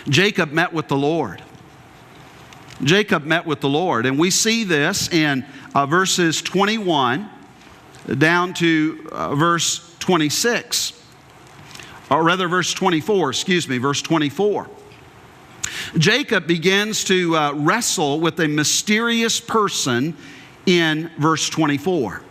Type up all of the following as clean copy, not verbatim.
Jacob met with the Lord. Jacob met with the Lord. And we see this in verses 21 down to verse 26. Or rather, verse 24, verse 24. Jacob begins to wrestle with a mysterious person in verse 24.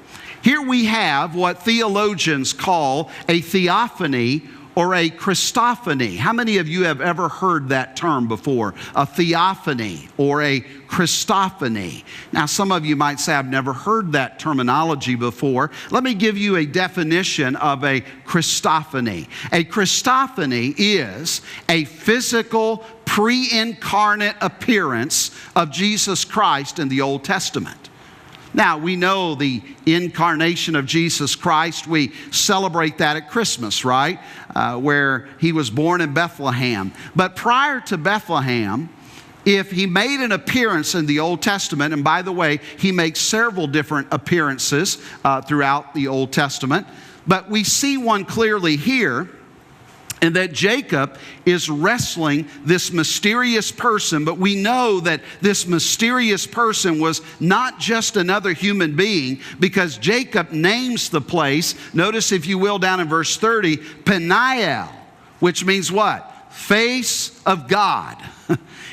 Here we have what theologians call a theophany or a Christophany. How many of you have ever heard that term before? A theophany or a Christophany. Now, some of you might say, I've never heard that terminology before. Let me give you a definition of a Christophany. A Christophany is a physical, pre-incarnate appearance of Jesus Christ in the Old Testament. Now, we know the incarnation of Jesus Christ. We celebrate that at Christmas, right? Where he was born in Bethlehem. But prior to Bethlehem, if he made an appearance in the Old Testament, and by the way, he makes several different appearances throughout the Old Testament, but we see one clearly here, and that Jacob is wrestling this mysterious person, but we know that this mysterious person was not just another human being, because Jacob names the place, notice if you will down in verse 30, Peniel, which means what? Face of God.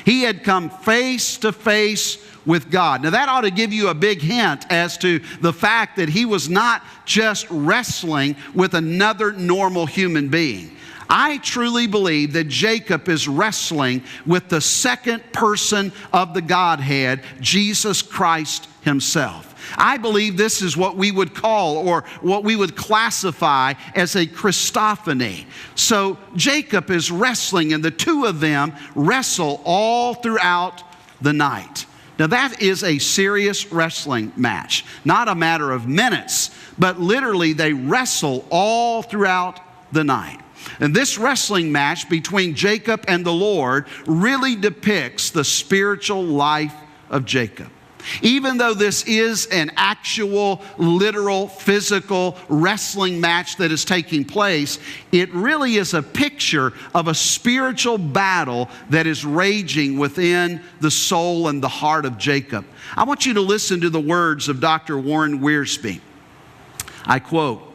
He had come face to face with God. Now that ought to give you a big hint as to the fact that he was not just wrestling with another normal human being. I truly believe that Jacob is wrestling with the second person of the Godhead, Jesus Christ himself. I believe this is what we would call, or what we would classify as a Christophany. So Jacob is wrestling, and the two of them wrestle all throughout the night. Now that is a serious wrestling match. Not a matter of minutes, but literally they wrestle all throughout the night. And this wrestling match between Jacob and the Lord really depicts the spiritual life of Jacob. Even though this is an actual, literal, physical wrestling match that is taking place, it really is a picture of a spiritual battle that is raging within the soul and the heart of Jacob. I want you to listen to the words of Dr. Warren Wiersbe. I quote,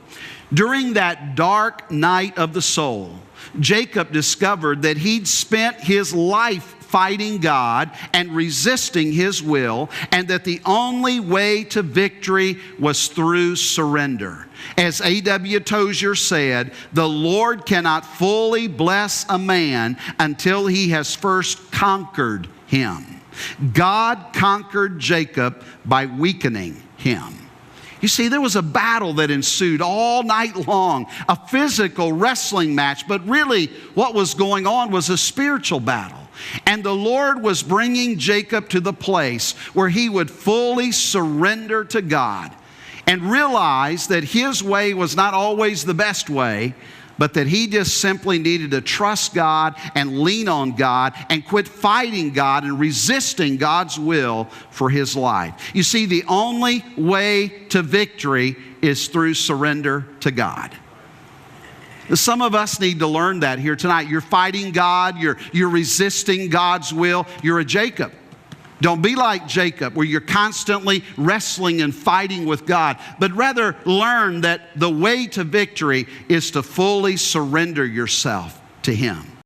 "During that dark night of the soul, Jacob discovered that he'd spent his life fighting God and resisting his will, and that the only way to victory was through surrender. As A.W. Tozier said, the Lord cannot fully bless a man until he has first conquered him. God conquered Jacob by weakening him." You see, there was a battle that ensued all night long, a physical wrestling match, but really what was going on was a spiritual battle. And the Lord was bringing Jacob to the place where he would fully surrender to God and realize that his way was not always the best way, but that he just simply needed to trust God and lean on God and quit fighting God and resisting God's will for his life. You see, the only way to victory is through surrender to God. Some of us need to learn that here tonight. You're fighting God, you're resisting God's will, you're a Jacob. Don't be like Jacob, where you're constantly wrestling and fighting with God, but rather learn that the way to victory is to fully surrender yourself to Him.